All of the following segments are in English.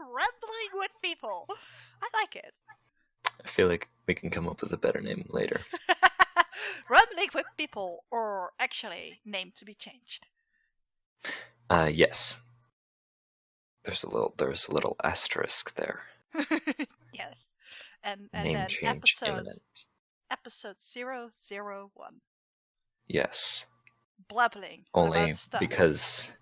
Rambling with people. I like it. I feel like we can come up with a better name later. Rambling with people, or actually, name to be changed. Yes. There's a little asterisk there. Yes. And Name then change imminent. episode 001. Yes. Blabbling Only about stuff. because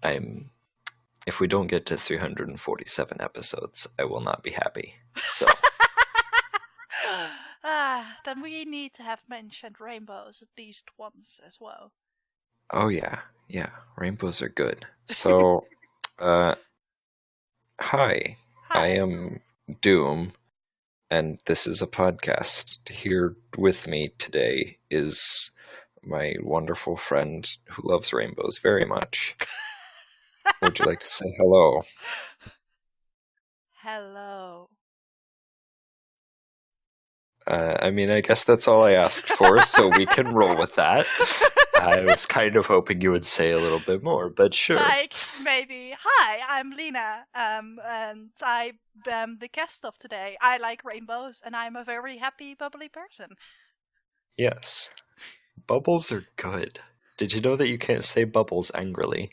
if we don't get to 347 episodes, I will not be happy. So then we need to have mentioned rainbows at least once as well. oh yeah, rainbows are good. So hi, I am Doom, and this is a podcast. Here with me today is my wonderful friend who loves rainbows very much. Would you like to say hello? Hello. I mean, I guess that's all I asked for, so we can roll with that. I was kind of hoping you would say a little bit more, but sure. Like, maybe, hi, I'm Lina, and I'm the guest of today. I like rainbows, and I'm a very happy, bubbly person. Yes. Bubbles are good. Did you know that you can't say bubbles angrily?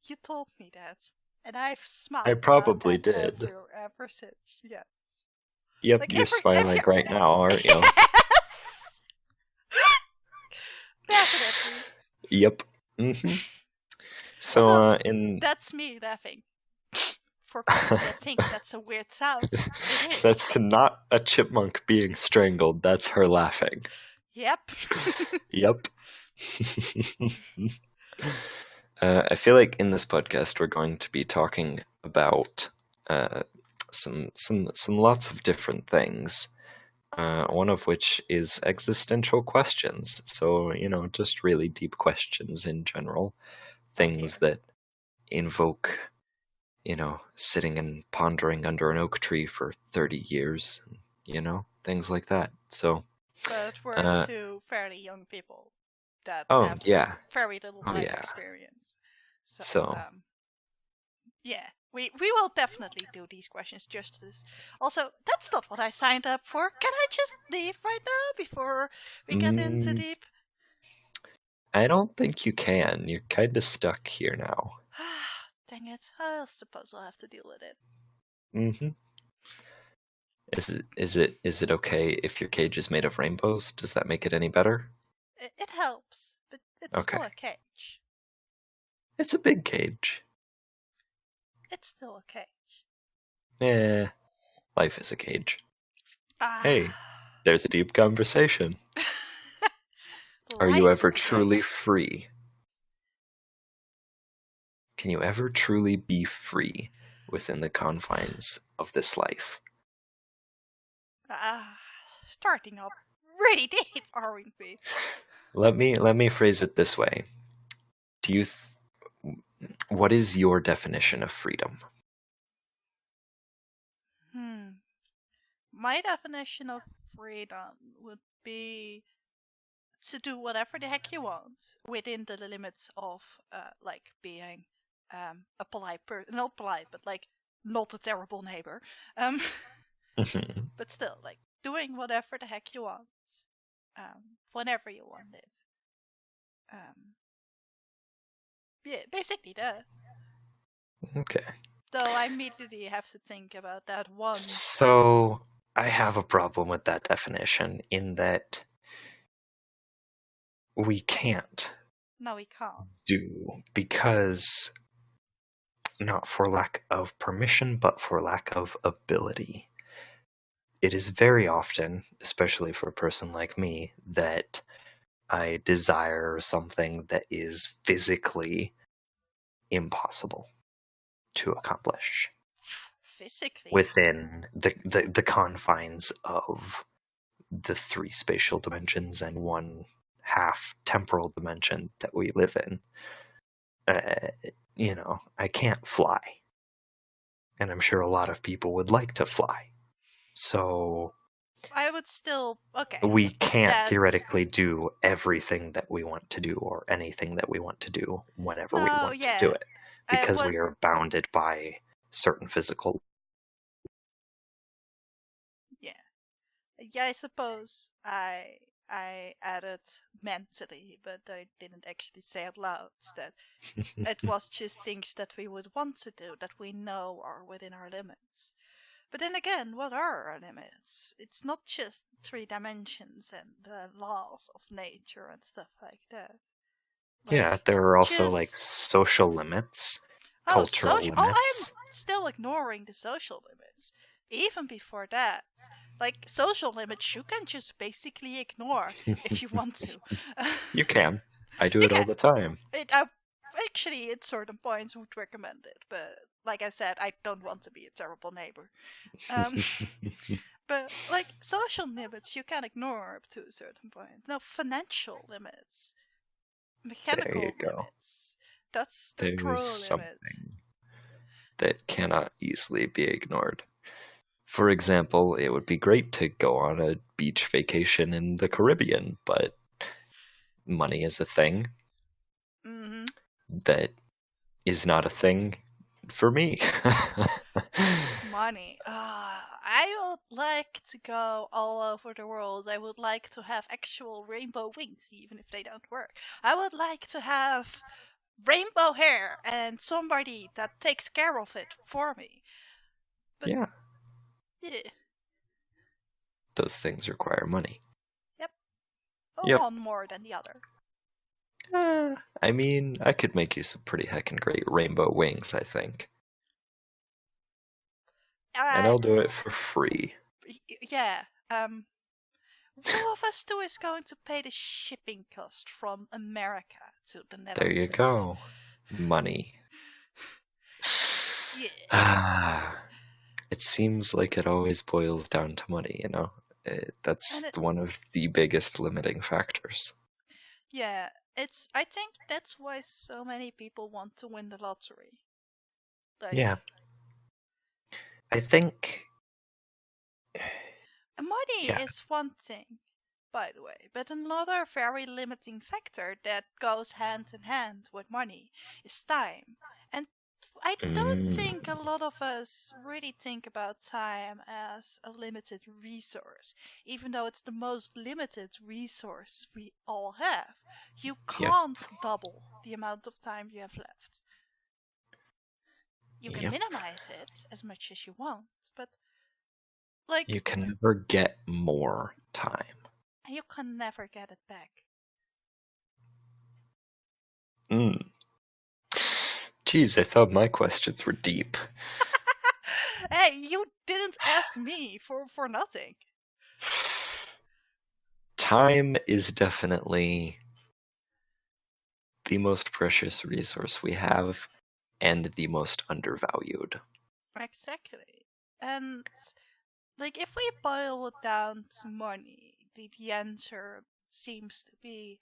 You told me that, and I've smiled. I probably did. Ever since, yes. Yep, Like you're smiling right now, aren't you? Yes! Definitely. Yep. Mm-hmm. So, that's me laughing. For people that think that's a weird sound, it is. That's not a chipmunk being strangled. That's her laughing. Yep. Yep. I feel like in this podcast we're going to be talking about some lots of different things. One of which is existential questions. So, just really deep questions in general. Things that invoke, sitting and pondering under an oak tree for 30 years, things like that. So, but we're two fairly young people that have very little life experience. So yeah, we will definitely do these questions justice. Also, that's not what I signed up for. Can I just leave right now before we get into deep? I don't think you can. You're kind of stuck here now. Dang it. I suppose I'll have to deal with it. Mm-hmm. Is it okay if your cage is made of rainbows? Does that make it any better? It helps, but it's still a cage. It's a big cage. It's still a cage. Life is a cage. Hey, there's a deep conversation. Are you ever truly free? Can you ever truly be free within the confines of this life? Starting up really deep, aren't we? Let me phrase it this way. What is your definition of freedom? My definition of freedom would be to do whatever the heck you want within the limits of being a polite person, not polite, but not a terrible neighbor. But still, doing whatever the heck you want, whenever you want it. Yeah, basically that. Okay. Though I immediately have to think about that one. So I have a problem with that definition in that we can't. No, we can't. Because not for lack of permission, but for lack of ability. It is very often, especially for a person like me, that I desire something that is physically impossible to accomplish. Physically? Within the confines of the 3 spatial dimensions and 1 half temporal dimension that we live in. I can't fly. And I'm sure a lot of people would like to fly. So I would still... Okay. We can't theoretically do everything that we want to do or anything that we want to do whenever we want to do it. Because we are bounded by certain physical. Yeah, I suppose I added mentally, but I didn't actually say out loud that it was just things that we would want to do that we know are within our limits. But then again, what are our limits? It's not just 3 dimensions and the laws of nature and stuff like that. Yeah, there are also like social limits, cultural limits. I'm still ignoring the social limits. Even before that, like social limits, you can just basically ignore if you want to. You can. I do it all the time. Actually, at certain points, would recommend it, but like I said, I don't want to be a terrible neighbor. But like social limits, you can ignore up to a certain point. No, financial limits, mechanical limits. That's the pro limit that cannot easily be ignored. For example, it would be great to go on a beach vacation in the Caribbean, but money is a thing that is not a thing for me. Money. I would like to go all over the world. I would like to have actual rainbow wings, even if they don't work. I would like to have rainbow hair and somebody that takes care of it for me. But, yeah. Those things require money. Yep. One more than the other. I mean, I could make you some pretty heckin' great rainbow wings, I think. And I'll do it for free. Yeah. Who of us two is going to pay the shipping cost from America to the Netherlands? There you go. Money. Yeah. It seems like it always boils down to money, you know? That's one of the biggest limiting factors. Yeah, I think that's why so many people want to win the lottery. Yeah. I think money is one thing, by the way, but another very limiting factor that goes hand in hand with money is time. And I don't think a lot of us really think about time as a limited resource, even though it's the most limited resource we all have. You can't double the amount of time you have left. You can minimize it as much as you want, but like you can never get more time. You can never get it back. Jeez, I thought my questions were deep. Hey, you didn't ask me for nothing. Time is definitely the most precious resource we have and the most undervalued. Exactly. And like if we boil it down to money, the answer seems to be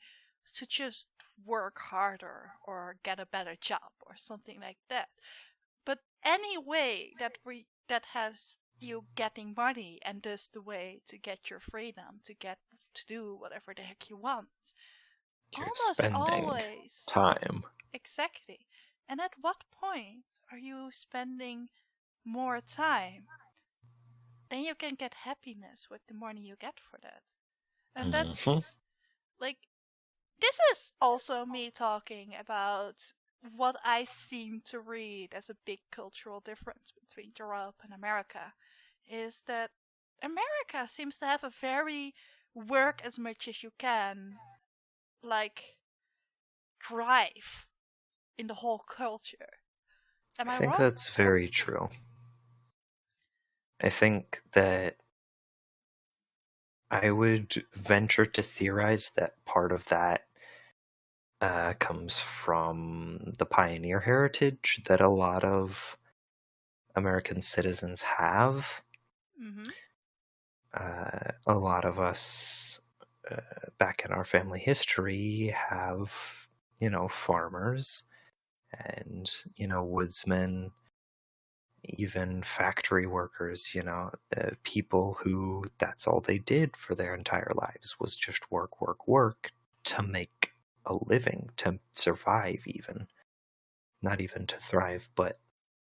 to just work harder or get a better job or something like that. But any way that has you getting money and thus the way to get your freedom, to do whatever the heck you want. You're spending always time. Exactly. And at what point are you spending more time? Then you can get happiness with the money you get for that. And that's like, this is also me talking about what I seem to read as a big cultural difference between Europe and America, is that America seems to have a very work as much as you can, like, drive in the whole culture. Am I wrong? I think that's very true. I think that I would venture to theorize that part of that comes from the pioneer heritage that a lot of American citizens have. Mm-hmm. A lot of us back in our family history have, farmers and, woodsmen, even factory workers, people who that's all they did for their entire lives was just work to make a living, to survive even. Not even to thrive, but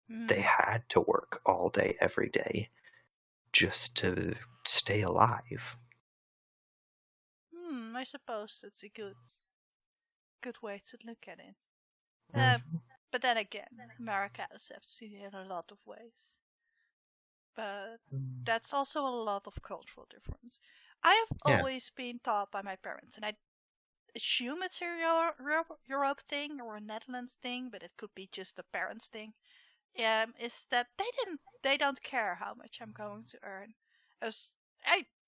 They had to work all day, every day, just to stay alive. I suppose that's a good way to look at it. But then again, America accepts you in a lot of ways. But that's also a lot of cultural difference. I have always been taught by my parents, and I assume it's a Europe thing or a Netherlands thing, but it could be just a parents thing. Is that they don't care how much I'm going to earn.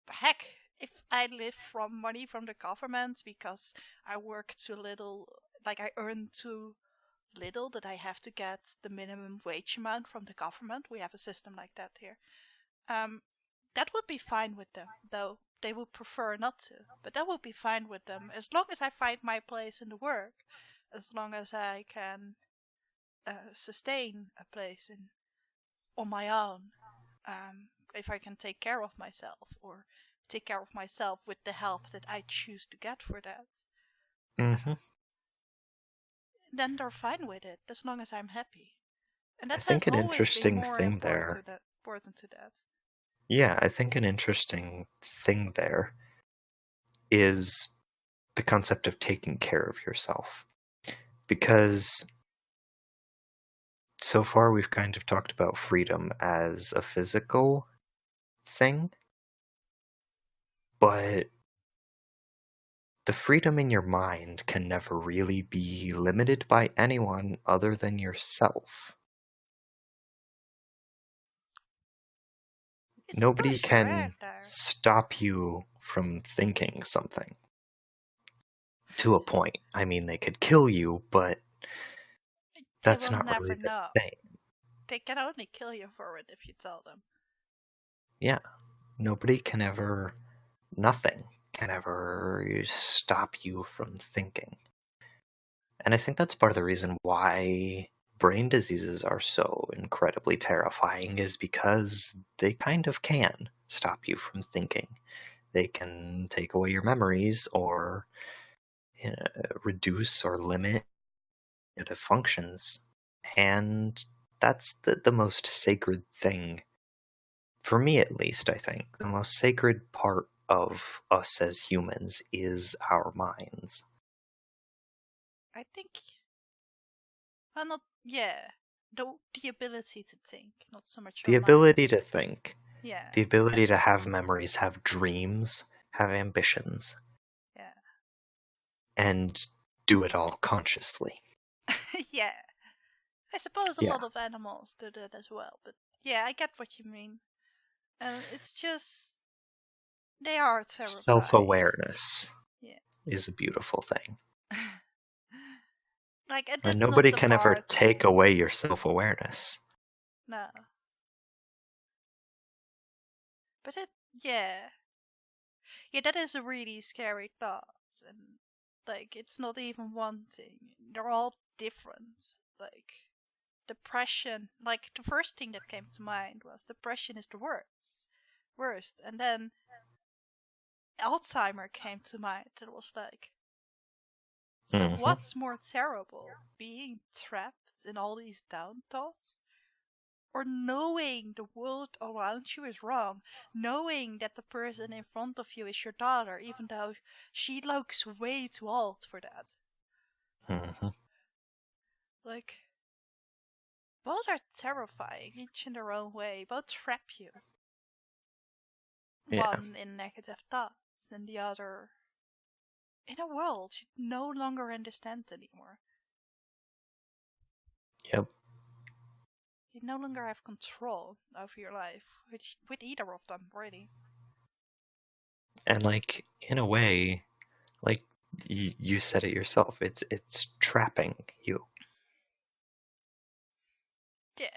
Heck, if I live from money from the government because I work too little, like I earn too little that I have to get the minimum wage amount from the government. We have a system like that here. That would be fine with them, though they would prefer not to. But that would be fine with them as long as I find my place in the work, as long as I can sustain a place on my own. If I can take care of myself or take care of myself with the help that I choose to get for that. Then they're fine with it as long as I'm happy. And that has always been more important to that. Yeah, I think an interesting thing there is the concept of taking care of yourself. Because so far we've kind of talked about freedom as a physical thing, but the freedom in your mind can never really be limited by anyone other than yourself. Nobody can stop you from thinking something. To a point. I mean, they could kill you, but that's not really the thing. They can only kill you for it if you tell them. Yeah. Nobody can ever... Nothing can ever stop you from thinking. And I think that's part of the reason why brain diseases are so incredibly terrifying, is because they kind of can stop you from thinking. They can take away your memories or reduce or limit functions. And that's the most sacred thing, for me at least. I think the most sacred part of us as humans is our minds. I think, well, the ability to think, not so much the ability to think. Yeah. The ability to have memories, have dreams, have ambitions. Yeah. And do it all consciously. Yeah. I suppose a lot of animals do that as well, but yeah, I get what you mean. And it's just, they are terrifying. Self-awareness is a beautiful thing. And nobody can ever take away your self-awareness. No. But yeah, that is a really scary thought. And it's not even one thing. They're all different. Depression, the first thing that came to mind was depression is the worst. And then Alzheimer came to mind. It was so what's more terrible? Being trapped in all these down thoughts? Or knowing the world around you is wrong? Knowing that the person in front of you is your daughter, even though she looks way too old for that? Both are terrifying, each in their own way. Both trap you. One in negative thoughts, and the other in a world you no longer understand anymore. Yep. You no longer have control over your life with either of them, really. And in a way, you said it yourself, it's trapping you. Yeah.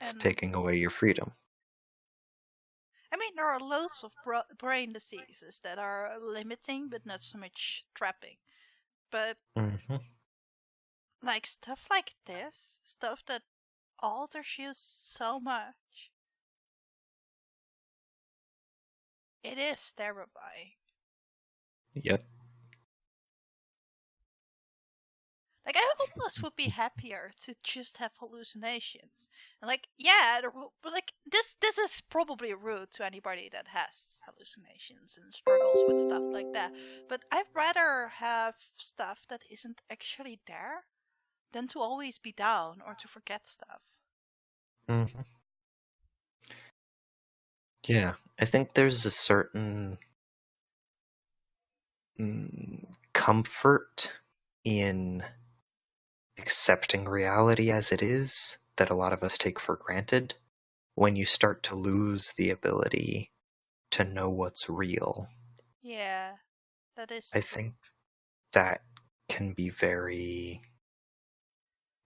It's taking away your freedom. I mean, there are loads of brain diseases that are limiting, but not so much trapping. But stuff like this, stuff that alters you so much, it is terrifying. Yep. Like, I almost would be happier to just have hallucinations. And like, yeah, but like this is probably rude to anybody that has hallucinations and struggles with stuff like that. But I'd rather have stuff that isn't actually there than to always be down or to forget stuff. Mm-hmm. Yeah, I think there's a certain comfort in accepting reality as it is that a lot of us take for granted when you start to lose the ability to know what's real. Yeah, that is I think that can be very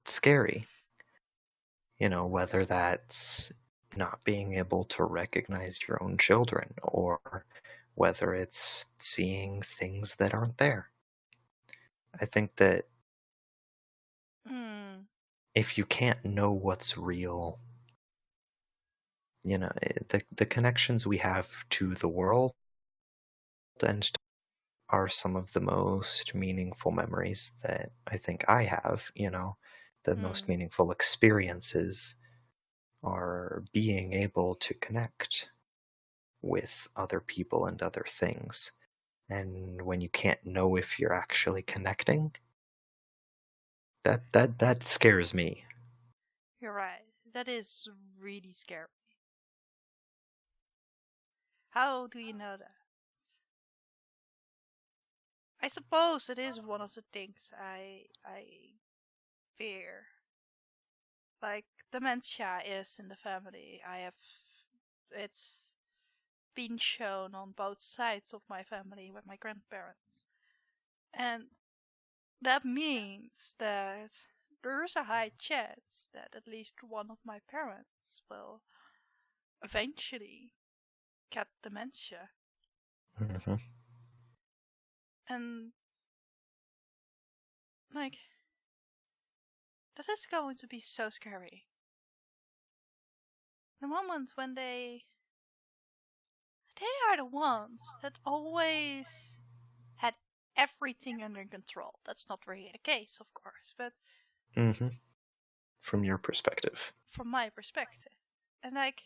scary. You know, whether that's not being able to recognize your own children or whether it's seeing things that aren't there. I think that if you can't know what's real, you know, the connections we have to the world and are some of the most meaningful memories that I think I have, you know, the most meaningful experiences are being able to connect with other people and other things. And when you can't know if you're actually connecting, that scares me. You're right. That is really scary. How do you know that? I suppose it is one of the things I fear. Like, dementia is in the family. It's been shown on both sides of my family with my grandparents. And that means that there's a high chance that at least one of my parents will eventually get dementia. Mm-hmm. And, like, that is going to be so scary. The moment when they are the ones that always had everything under control. That's not really the case, of course, but From your perspective. From my perspective. And like,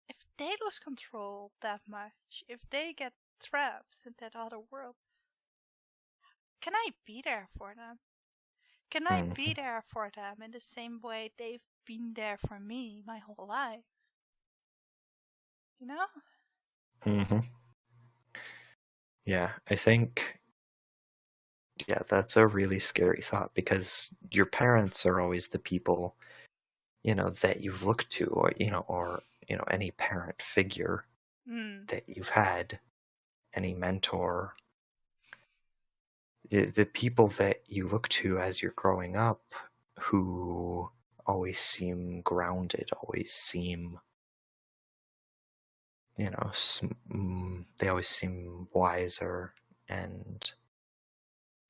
if they lose control that much, if they get trapped in that other world, can I be there for them? Can I be there for them in the same way they've been there for me my whole life? You know? Yeah, I think, yeah, that's a really scary thought because your parents are always the people, you know, that you've looked to, or, you know, any parent figure that you've had, any mentor, the people that you look to as you're growing up who always seem grounded, always seem, you know, they always seem wiser and,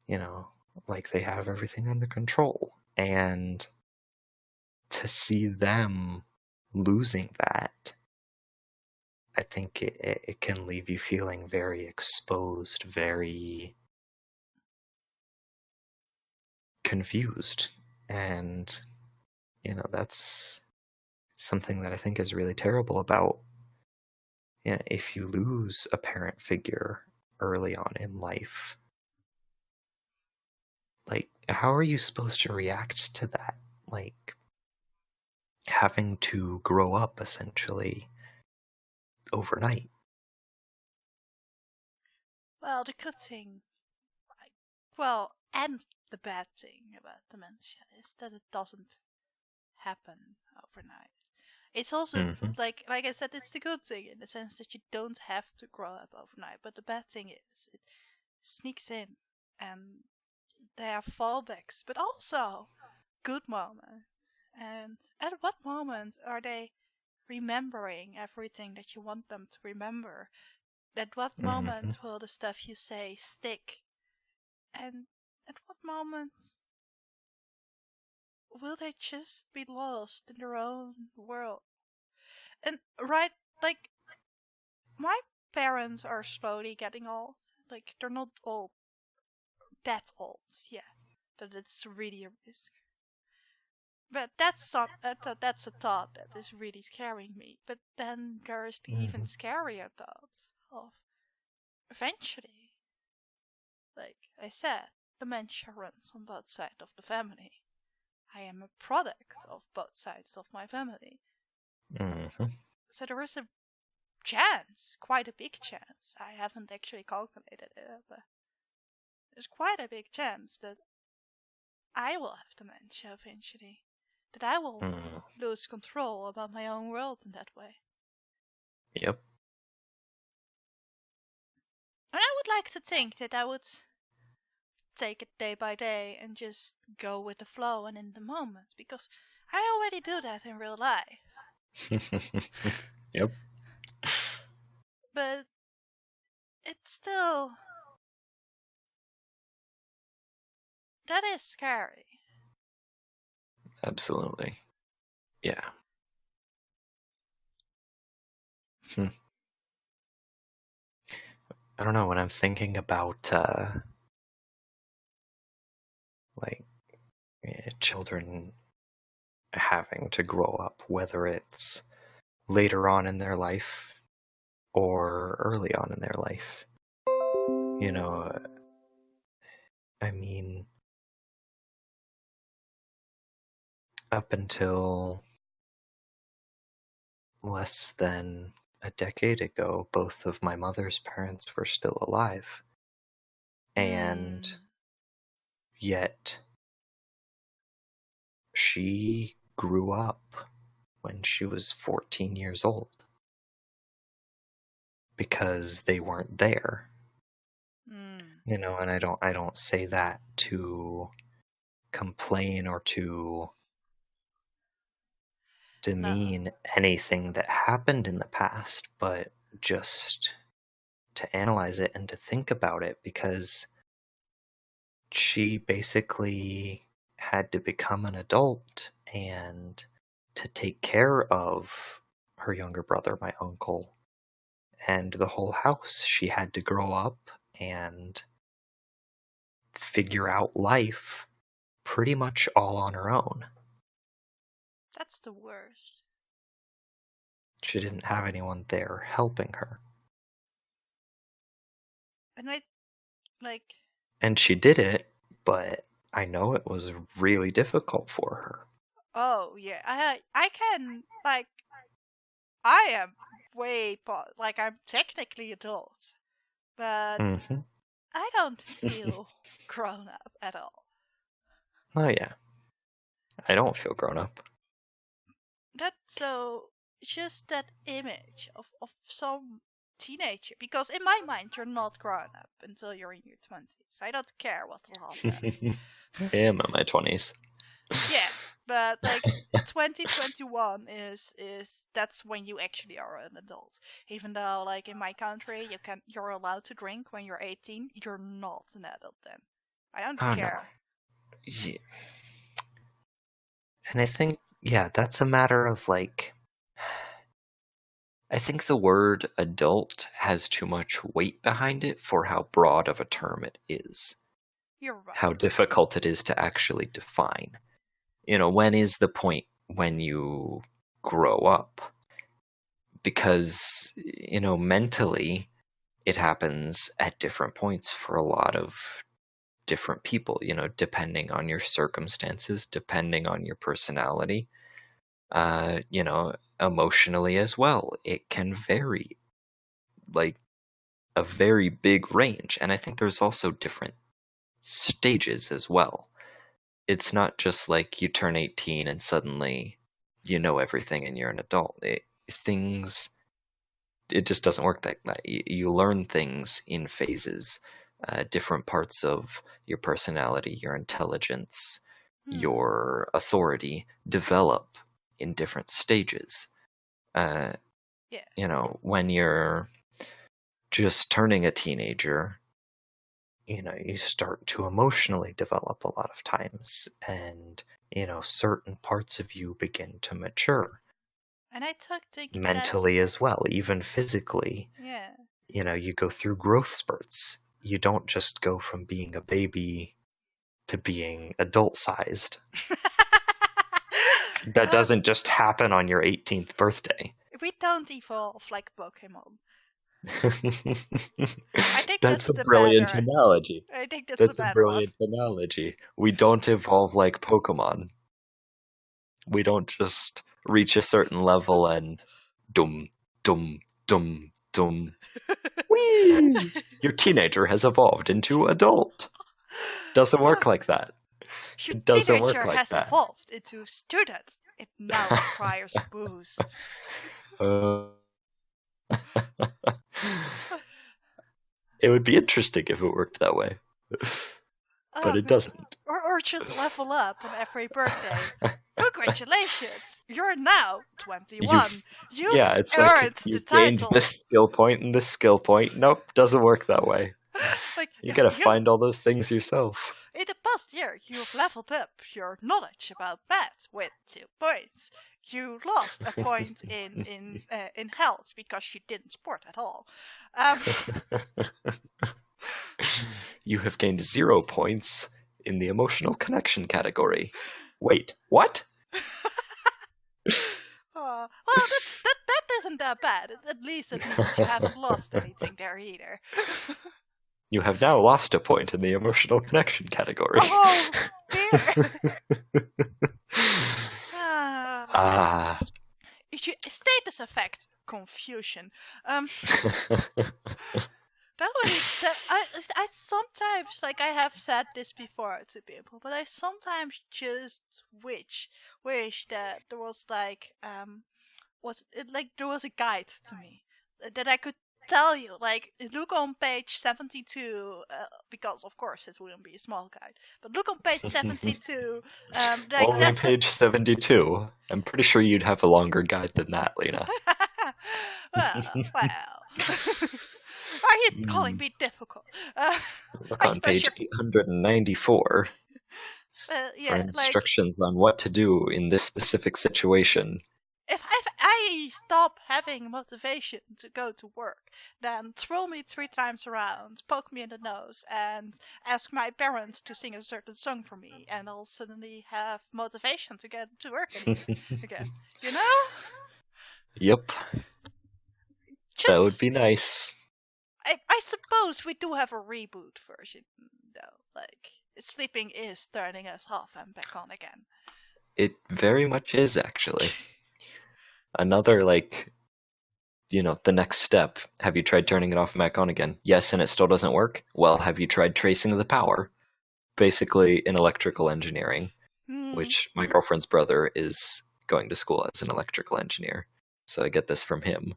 you know, like they have everything under control. And to see them losing that, I think it can leave you feeling very exposed, very confused. And, you know, that's something that I think is really terrible about, you know, if you lose a parent figure early on in life. Like, how are you supposed to react to that? Like, having to grow up essentially overnight. Well, the good thing, well, and the bad thing about dementia is that it doesn't happen overnight. It's also like I said, it's the good thing in the sense that you don't have to grow up overnight. But the bad thing is it sneaks in, and there are fallbacks, but also good moments. And at what moment are they remembering everything that you want them to remember? At what moment will the stuff you say stick? And at what moment will they just be lost in their own world? And right, like, my parents are slowly getting old. Like, they're not old, that old, yeah. that it's really a risk. But that's a thought that is really scaring me. But then there is the even scarier thought of eventually, like I said, dementia runs on both sides of the family. I am a product of both sides of my family. So there is a chance, quite a big chance. I haven't actually calculated it, but there's quite a big chance that I will have dementia eventually. That I will lose control about my own world in that way. Yep. And I would like to think that I would take it day by day and just go with the flow and in the moment, because I already do that in real life. Yep. But it's still... that is scary. Absolutely. Yeah. I don't know, when I'm thinking about children having to grow up, whether it's later on in their life or early on in their life, I mean, up until less than a decade ago, both of my mother's parents were still alive. And yet she grew up when she was 14 years old because they weren't there. And I don't say that to complain or to demean anything that happened in the past, but just to analyze it and to think about it, because she basically had to become an adult and to take care of her younger brother, my uncle, and the whole house. She had to grow up and figure out life pretty much all on her own. That's the worst. She didn't have anyone there helping her. And and she did it, but I know it was really difficult for her. Oh yeah, I can, I am way I'm technically adult, but I don't feel grown up at all. Oh yeah, I don't feel grown up. Just that image of some teenager, because in my mind you're not grown up until you're in your 20s. I don't care what the law says. I am in my 20s. Yeah, but 2021 is that's when you actually are an adult. Even though in my country you're allowed to drink when you're 18, you're not an adult then. I don't care. No. Yeah. And I think that's a matter of I think the word adult has too much weight behind it for how broad of a term it is. You're right. How difficult it is to actually define. When is the point when you grow up? Because, mentally, it happens at different points for a lot of different people, depending on your circumstances, depending on your personality, emotionally as well. It can vary, a very big range. And I think there's also different stages as well. It's not just you turn 18 and suddenly you know everything and you're an adult. It just doesn't work like that. You learn things in phases. Different parts of your personality, your intelligence, your authority develop in different stages. When you're just turning a teenager, you start to emotionally develop a lot of times, and certain parts of you begin to mature. And I think mentally as well, even physically. Yeah. You go through growth spurts. You don't just go from being a baby to being adult-sized. That doesn't just happen on your 18th birthday. We don't evolve like Pokemon. I think that's a brilliant analogy. I think that's a brilliant analogy. We don't evolve like Pokemon. We don't just reach a certain level and dum, dum, dum, dum. Whee! Your teenager has evolved into adult. Doesn't work like that. Your teenager has evolved into student. It now requires booze. It would be interesting if it worked that way. But it doesn't. Or just level up on every birthday. Congratulations! You're now 21. You it's earned like you gained this skill point and this skill point. Nope, doesn't work that way. You gotta find all those things yourself. In the past year, you've leveled up your knowledge about math with 2 points. You lost a point in health because you didn't sport at all. You have gained 0 points in the emotional connection category. Wait, what? Well, that isn't that bad. At least it means you haven't lost anything there either. You have now lost a point in the emotional connection category. Oh, dear. Status effect confusion. I sometimes, like, I have said this before to people, but I sometimes just wish that there was like there was a guide to me that I could tell you, like, look on page 72, because of course it wouldn't be a small guide, but look on page 72. Only page 72. I'm pretty sure you'd have a longer guide than that, Lena. well. Are you calling me difficult? Look on page 894 for instructions on what to do in this specific situation. If I stop having motivation to go to work, then throw me 3 times around, poke me in the nose, and ask my parents to sing a certain song for me, and I'll suddenly have motivation to get to work again. You know? Yep. That would be nice. I suppose we do have a reboot version, though. Like, sleeping is turning us off and back on again. It very much is, actually. Another, like, the next step. Have you tried turning it off and back on again? Yes, and it still doesn't work? Well, have you tried tracing the power? Basically, in electrical engineering, which my girlfriend's brother is going to school as an electrical engineer. So I get this from him.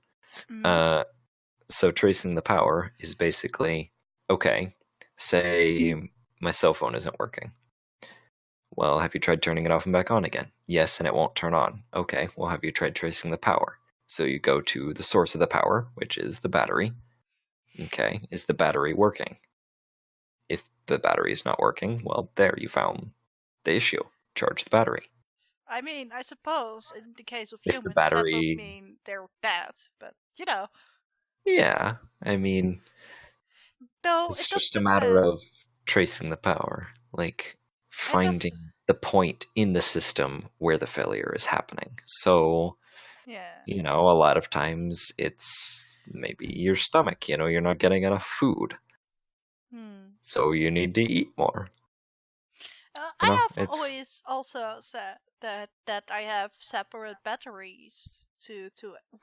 So tracing the power is basically, okay, say my cell phone isn't working. Well, have you tried turning it off and back on again? Yes, and it won't turn on. Okay, well, have you tried tracing the power? So you go to the source of the power, which is the battery. Okay, is the battery working? If the battery is not working, well, there you found the issue. Charge the battery. I mean, I suppose in the case of humans, that would mean they're dead, but, Yeah, I mean, it's just a matter of tracing the power, like finding the point in the system where the failure is happening. So, a lot of times it's maybe your stomach, you're not getting enough food. So you need to eat more. I have always also said that I have separate batteries to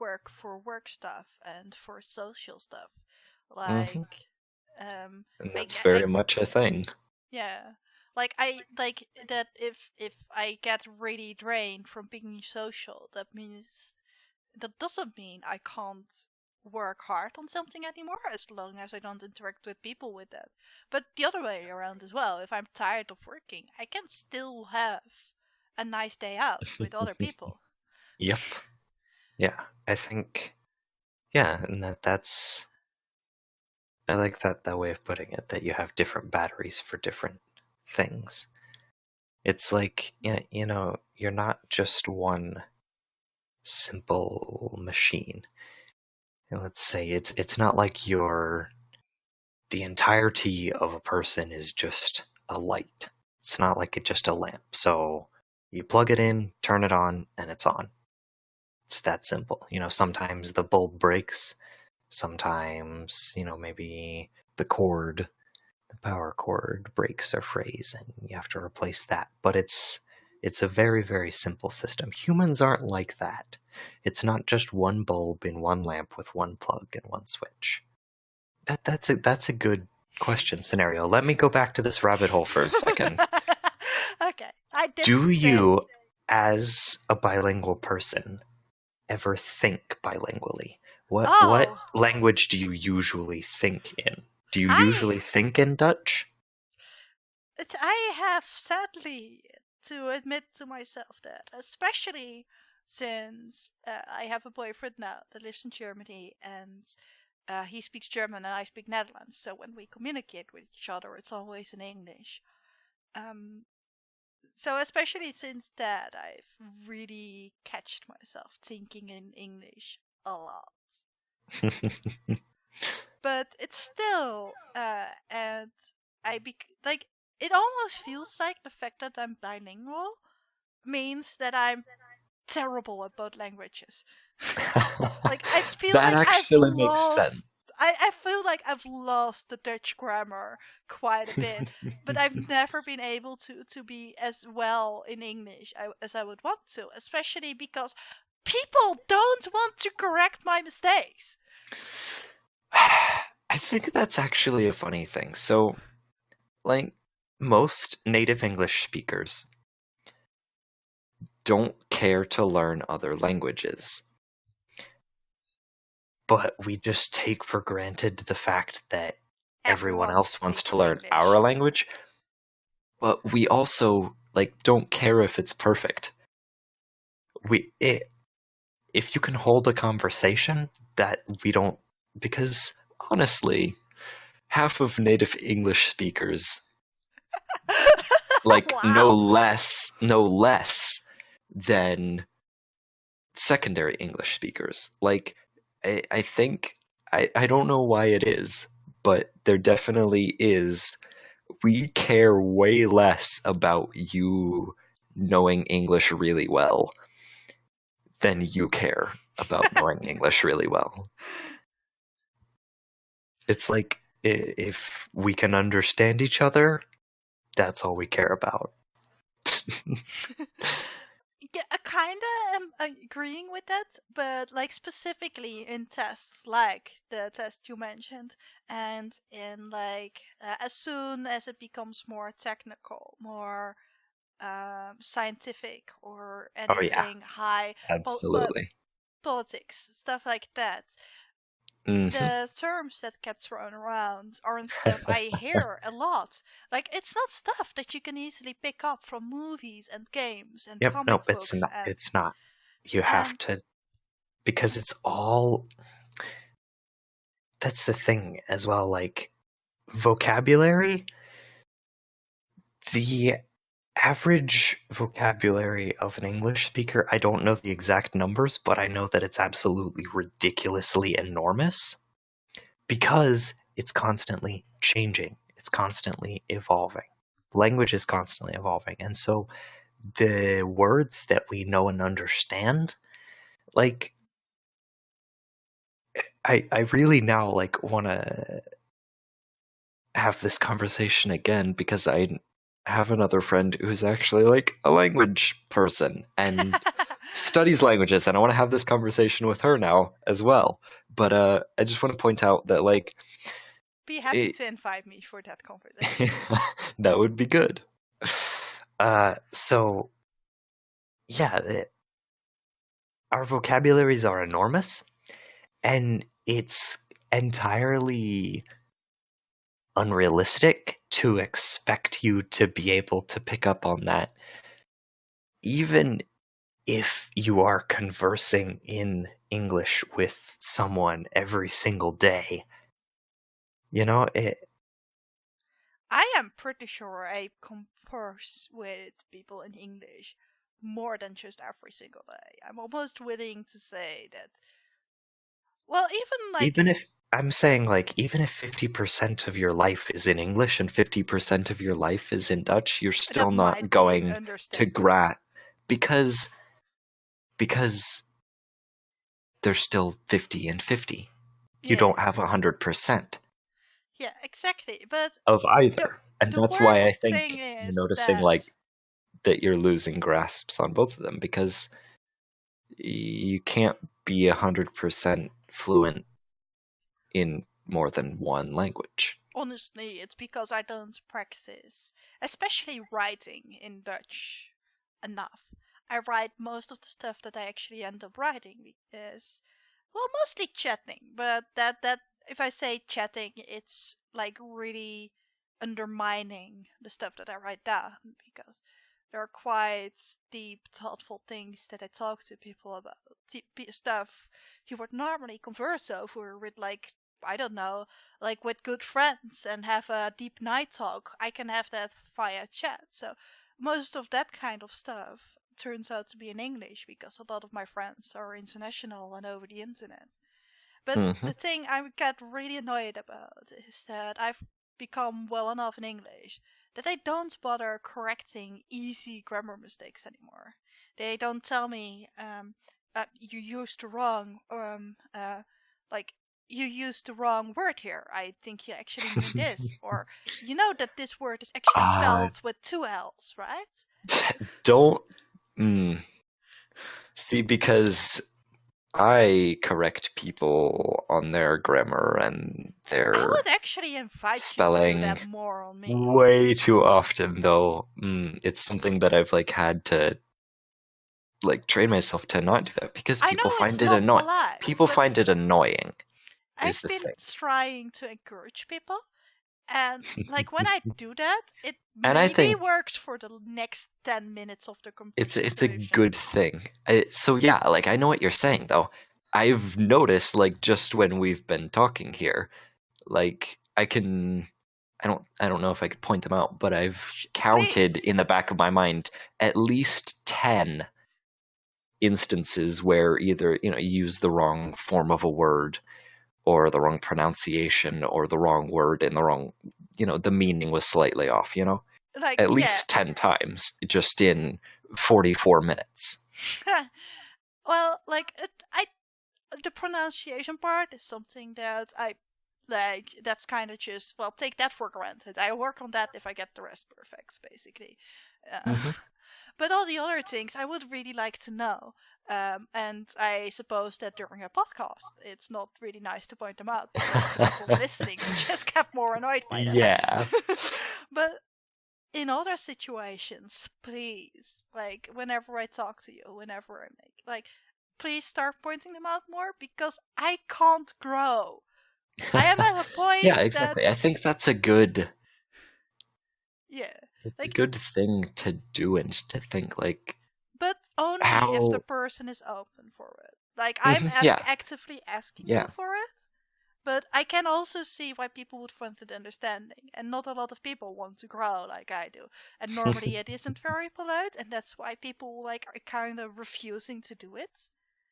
work for work stuff and for social stuff. Like, and that's very much a thing. Yeah. Like, I like that if I get really drained from being social, that doesn't mean I can't work hard on something anymore, as long as I don't interact with people with that. But the other way around as well, if I'm tired of working, I can still have a nice day out with other people. Yep. Yeah, I think, and that's, I like that way of putting it, that you have different batteries for different things. It's like, you're not just one simple machine. And let's say it's not like the entirety of a person is just a light. It's not like it's just a lamp. So you plug it in, turn it on, and it's on. It's that simple. Sometimes the bulb breaks. Sometimes, maybe the power cord breaks or frays, and you have to replace that. But it's a very, very simple system. Humans aren't like that. It's not just one bulb in one lamp with one plug and one switch. That's a good question scenario. Let me go back to this rabbit hole for a second. Okay. Do you, as a bilingual person, ever think bilingually? What language do you usually think in? Do you usually think in Dutch? I have sadly to admit to myself that, especially since I have a boyfriend now that lives in Germany, and he speaks German and I speak Netherlands. So when we communicate with each other, it's always in English. So especially since that, I've really catched myself thinking in English a lot. But it's still, and it almost feels like the fact that I'm bilingual means that I'm terrible at both languages. I feel that like actually makes sense. I feel like I've lost the Dutch grammar quite a bit, but I've never been able to be as well in English as I would want to, especially because people don't want to correct my mistakes. I think that's actually a funny thing. So, most native English speakers don't care to learn other languages. But we just take for granted the fact that everyone else wants to learn our language. But we also, don't care if it's perfect. If you can hold a conversation that we don't... Because, honestly, half of native English speakers, wow. no less than secondary English speakers. I think, I don't know why it is, but there definitely is. We care way less about you knowing English really well than you care about knowing English really well. It's like, if we can understand each other, that's all we care about. Yeah, I kind of am agreeing with that, but specifically in tests like the test you mentioned, and in as soon as it becomes more technical, more scientific, or anything high, absolutely, politics, stuff like that. Mm-hmm. The terms that get thrown around aren't stuff I hear a lot. It's not stuff that you can easily pick up from movies and games and comic books. It's not. You have to, because it's all... That's the thing as well, vocabulary. The average vocabulary of an English speaker, I don't know the exact numbers, but I know that it's absolutely ridiculously enormous because it's constantly changing. It's constantly evolving. Language is constantly evolving. And so the words that we know and understand, I really now want to have this conversation again, because I have another friend who's actually a language person and studies languages, and I want to have this conversation with her now as well. But I just want to point out that be happy to invite me for that conversation. That would be good. So yeah, our vocabularies are enormous, and it's entirely unrealistic to expect you to be able to pick up on that, even if you are conversing in English with someone every single day. I am pretty sure I converse with people in English more than just every single day. I'm almost willing to say that. Well, even I'm saying, like, even if 50% of your life is in English and 50% of your life is in Dutch, you're still not going to grasp, because there's still 50 and 50. You don't have 100%. Yeah, exactly. But of either, and that's why I think you're noticing like that you're losing grasps on both of them, because you can't be 100% fluent in more than one language. Honestly, it's because I don't practice, especially writing in Dutch, enough. I write most of the stuff that I actually end up writing is, well, mostly chatting. But that if I say chatting, it's like really undermining the stuff that I write down, because there are quite deep, thoughtful things that I talk to people about. Stuff you would normally converse over with, like, I don't know, like with good friends and have a deep night talk. I can have that via chat. So most of that kind of stuff turns out to be in English, because a lot of my friends are international and over the internet. But the thing I get really annoyed about is that I've become well enough in English that they don't bother correcting easy grammar mistakes anymore. They don't tell me, you used the wrong, like, you used the wrong word here. I think you actually mean this. Or, you know that this word is actually spelled with 2 L's, right? Don't... See, because I correct people on their grammar and their I would actually invite spelling you to do that more on me. Way too often, though. It's something that I've like had to like train myself to not do that, because people find it annoying. People find it annoying. I've been trying to encourage people, and like when I do that, it maybe works for the next 10 minutes of the conversation. It's a good thing. So yeah, like I know what you're saying, though. I've noticed, like, just when we've been talking here, like I don't know if I could point them out, but I've counted in the back of my mind at least 10 instances where either, you use the wrong form of a word, or the wrong pronunciation, or the wrong word in the wrong, the meaning was slightly off, like, at least 10 times just in 44 minutes. Well, like, the pronunciation part is something that I like. That's kind of just, well, take that for granted. I work on that if I get the rest perfect, basically. But all the other things I would really like to know. And I suppose that during a podcast, it's not really nice to point them out, because the people listening just get more annoyed by that. Yeah. But in other situations, please, like, whenever I talk to you, whenever I make, like, please start pointing them out more, because I can't grow. I am at a point. Yeah, exactly. I think that's a good. Yeah. Like, a good thing to do and to think, like. But only if the person is open for it. Like, I'm actively asking you for it, but I can also see why people would find it understanding, and not a lot of people want to grow like I do. And normally it isn't very polite, and that's why people are kind of refusing to do it.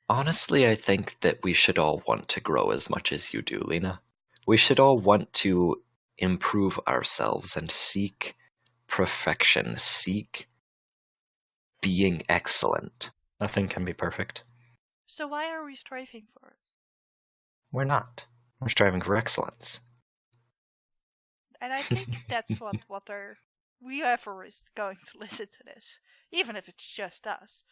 Honestly, I think that we should all want to grow as much as you do, Lena. We should all want to improve ourselves and seek perfection, seek being excellent. Nothing can be perfect. So why are we striving for it? We're not. We're striving for excellence. And I think that's what whoever is going to listen to this, even if it's just us,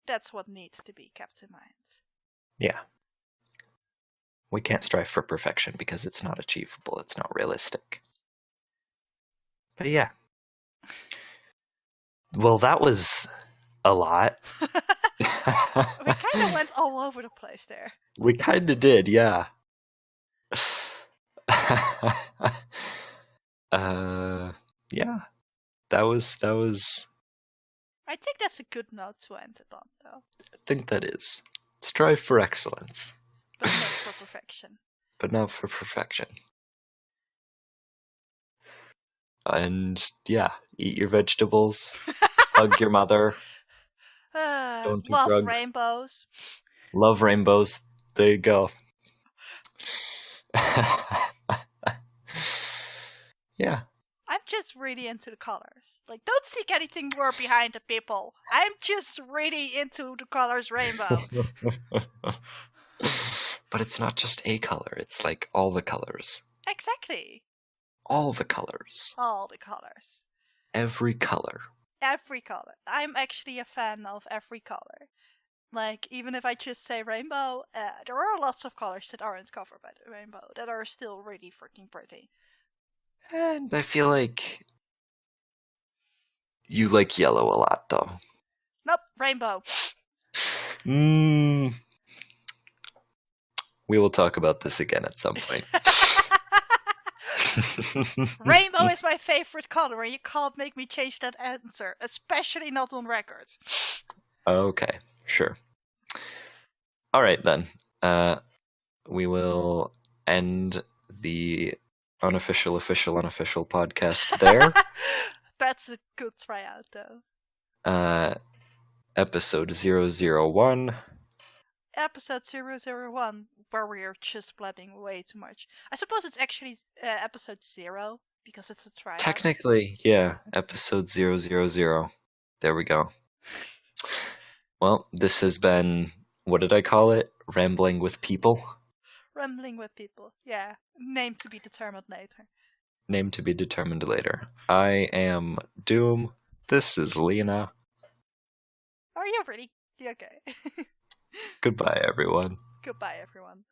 that's what needs to be kept in mind. Yeah. We can't strive for perfection because it's not achievable. It's not realistic. But yeah. Well, that was a lot. We kind of went all over the place there. We kind of did, yeah. Yeah. That was. I think that's a good note to end it on, though. I think that is. Strive for excellence. But not for perfection. But not for perfection. And yeah, eat your vegetables, hug your mother. Don't do love drugs. Rainbows. Love rainbows. There you go. Yeah. I'm just really into the colors. Like, don't seek anything more behind the people. I'm just really into the colors rainbow. But it's not just a color, it's like all the colors. Exactly. All the colors. All the colors. Every color. Every color. I'm actually a fan of every color. Like, even if I just say rainbow, there are lots of colors that aren't covered by the rainbow that are still really freaking pretty. And I feel like you like yellow a lot, though. Nope, rainbow. We will talk about this again at some point. Rainbow is my favorite color, and you can't make me change that answer, especially not on record. Okay, sure. All right, then. We will end the unofficial podcast there. That's a good tryout, though. Episode 001. Episode 001, where we are just blabbing way too much. I suppose it's actually episode 0, because it's a tryout. Technically, yeah, episode 000. There we go. Well, this has been, what did I call it? Rambling with People? Rambling with People, yeah. Name to be determined later. Name to be determined later. I am Doom. This is Lena. Are you ready? Okay. Goodbye, everyone. Goodbye, everyone.